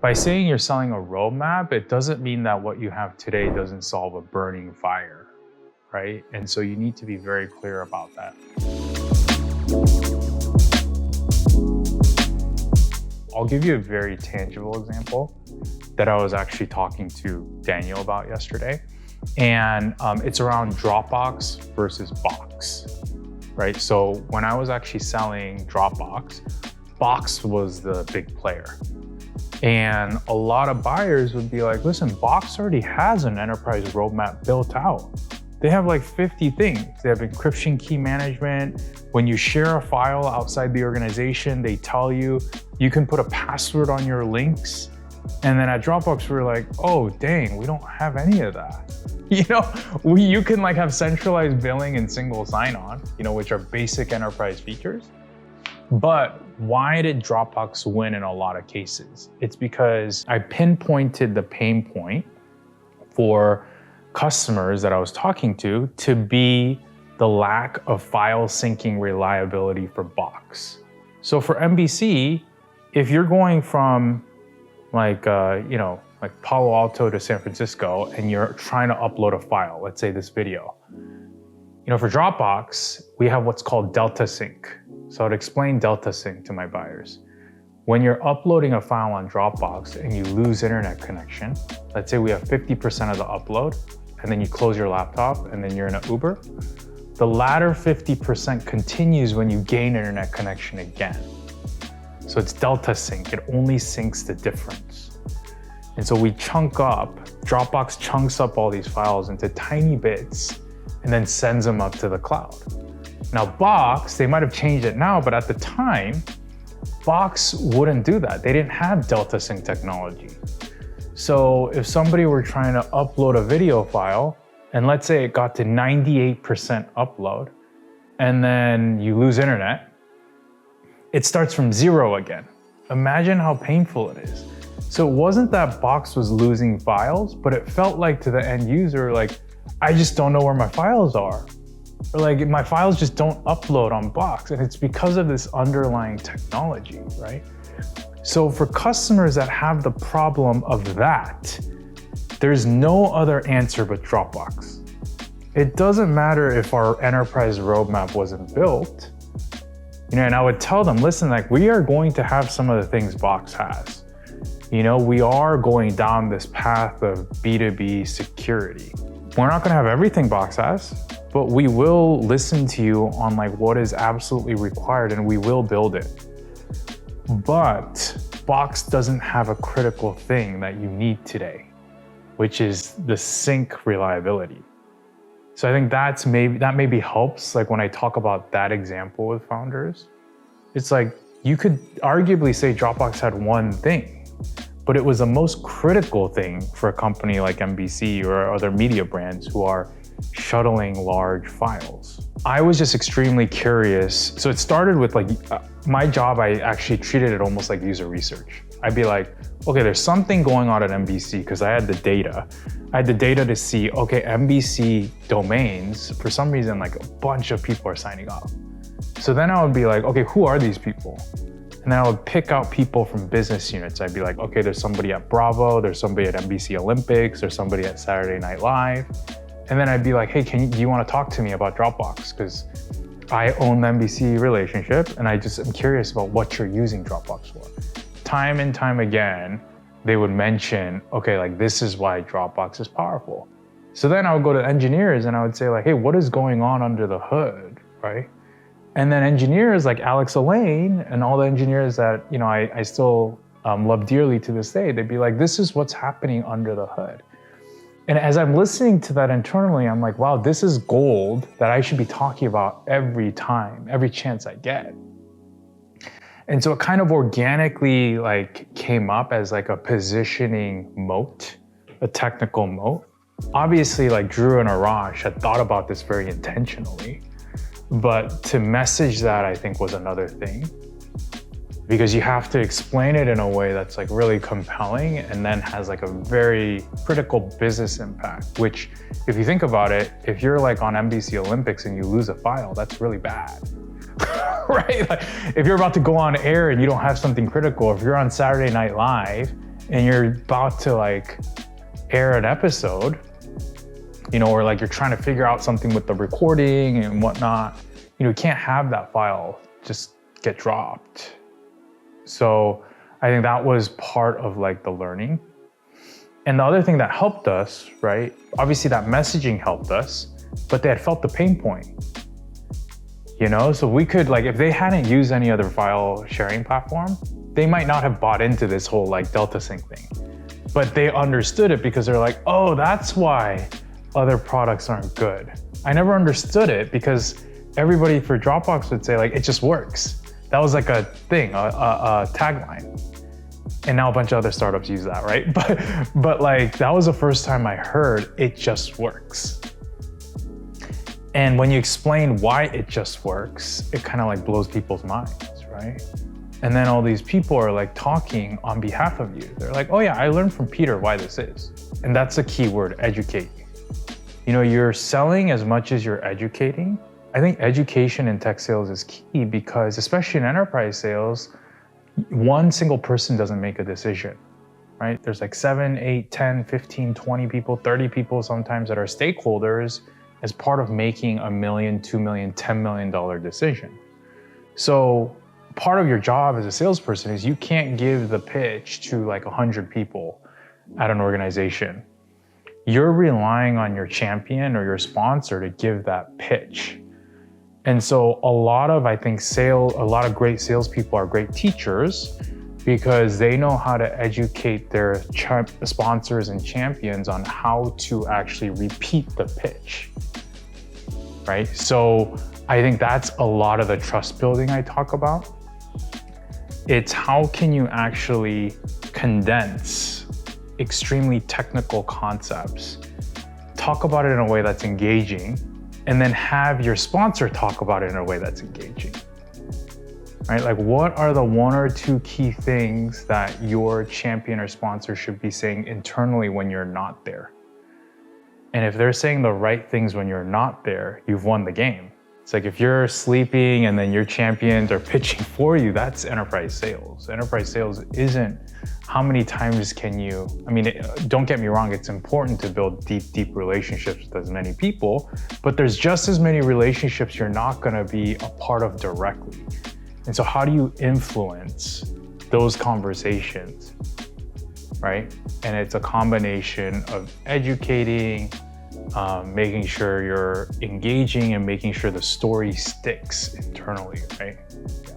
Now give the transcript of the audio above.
By saying you're selling a roadmap, it doesn't mean that what you have today doesn't solve a burning fire, right? And so you need to be very clear about that. I'll give you a very tangible example that I was actually talking to Daniel about yesterday. And it's around Dropbox versus Box, right? So when I was actually selling Dropbox, Box was the big player. And a lot of buyers would be like, listen, Box already has an enterprise roadmap built out. They have like 50 things. They have encryption key management. When you share a file outside the organization, they tell you, you can put a password on your links. And then at Dropbox, we're like, oh, dang, we don't have any of that. You can like have centralized billing and single sign-on, which are basic enterprise features. But why did Dropbox win in a lot of cases? It's because I pinpointed the pain point for customers that I was talking to be the lack of file syncing reliability for Box. So for MVC, if you're going from like Palo Alto to San Francisco and you're trying to upload a file, let's say this video, for Dropbox, we have what's called Delta Sync. So I'd explain Delta Sync to my buyers. When you're uploading a file on Dropbox and you lose internet connection, let's say we have 50% of the upload, and then you close your laptop and then you're in an Uber, the latter 50% continues when you gain internet connection again. So it's Delta Sync, it only syncs the difference. And so we Dropbox chunks up all these files into tiny bits and then sends them up to the cloud. Now Box, they might have changed it now, but at the time, Box wouldn't do that. They didn't have Delta Sync technology. So if somebody were trying to upload a video file, and let's say it got to 98% upload, and then you lose internet, it starts from zero again. Imagine how painful it is. So it wasn't that Box was losing files, but it felt like to the end user, like, I just don't know where my files are. Or like my files just don't upload on Box, and it's because of this underlying technology, right? So for customers that have the problem of that, there's no other answer but Dropbox. It doesn't matter if our enterprise roadmap wasn't built, and I would tell them, listen, like we are going to have some of the things Box has. We are going down this path of B2B security. We're not gonna have everything Box has, but we will listen to you on like what is absolutely required and we will build it. But Box doesn't have a critical thing that you need today, which is the sync reliability. So I think that maybe helps, like when I talk about that example with founders, it's like you could arguably say Dropbox had one thing, but it was the most critical thing for a company like MBC or other media brands who are shuttling large files. I was just extremely curious. So it started with like my job, I actually treated it almost like user research. I'd be like, okay, there's something going on at MBC because I had the data. I had the data to see, okay, MBC domains, for some reason, like a bunch of people are signing up. So then I would be like, okay, who are these people? And then I would pick out people from business units. I'd be like, okay, there's somebody at Bravo, there's somebody at NBC Olympics, there's somebody at Saturday Night Live. And then I'd be like, hey, do you want to talk to me about Dropbox? Because I own the NBC relationship and I'm curious about what you're using Dropbox for. Time and time again, they would mention, okay, like this is why Dropbox is powerful. So then I would go to engineers and I would say like, hey, what is going on under the hood, right? And then engineers like Alex Elaine and all the engineers that I still love dearly to this day, they'd be like, this is what's happening under the hood. And as I'm listening to that internally, I'm like, wow, this is gold that I should be talking about every time, every chance I get. And so it kind of organically like came up as like a positioning moat, a technical moat. Obviously, like Drew and Arash had thought about this very intentionally, but to message that I think was another thing, because you have to explain it in a way that's like really compelling and then has like a very critical business impact, which if you think about it, if you're like on NBC Olympics and you lose a file, that's really bad, right? Like if you're about to go on air and you don't have something critical, if you're on Saturday Night Live and you're about to like air an episode, you know, or like you're trying to figure out something with the recording and whatnot, you know, you can't have that file just get dropped. So I think that was part of like the learning. And the other thing that helped us, right? Obviously that messaging helped us, but they had felt the pain point, you know? So we could like, if they hadn't used any other file sharing platform, they might not have bought into this whole like Delta Sync thing, but they understood it because they're like, oh, that's why other products aren't good. I never understood it because everybody for Dropbox would say like, it just works. That was like a thing, a tagline. And now a bunch of other startups use that, right? But like, that was the first time I heard it just works. And when you explain why it just works, it kind of like blows people's minds, right? And then all these people are like talking on behalf of you. They're like, oh yeah, I learned from Peter why this is. And that's a key word, educate. You know, you're selling as much as you're educating. I think education in tech sales is key because especially in enterprise sales, one single person doesn't make a decision, right? There's like 7, 8, 10, 15, 20 people, 30 people sometimes that are stakeholders as part of making $1 million, $2 million, $10 million decision. So part of your job as a salesperson is you can't give the pitch to like 100 people at an organization. You're relying on your champion or your sponsor to give that pitch. And so I think a lot of great salespeople are great teachers because they know how to educate their sponsors and champions on how to actually repeat the pitch, right? So I think that's a lot of the trust building I talk about. It's how can you actually condense extremely technical concepts, talk about it in a way that's engaging, and then have your sponsor talk about it in a way that's engaging, right? Like what are the 1 or 2 key things that your champion or sponsor should be saying internally when you're not there? And if they're saying the right things when you're not there, you've won the game. It's like if you're sleeping and then your champions are pitching for you, that's enterprise sales. Enterprise sales isn't how many times can you, don't get me wrong, it's important to build deep relationships with as many people, but there's just as many relationships you're not gonna be a part of directly. And so how do you influence those conversations, right? And it's a combination of educating, making sure you're engaging and making sure the story sticks internally, right? Yeah.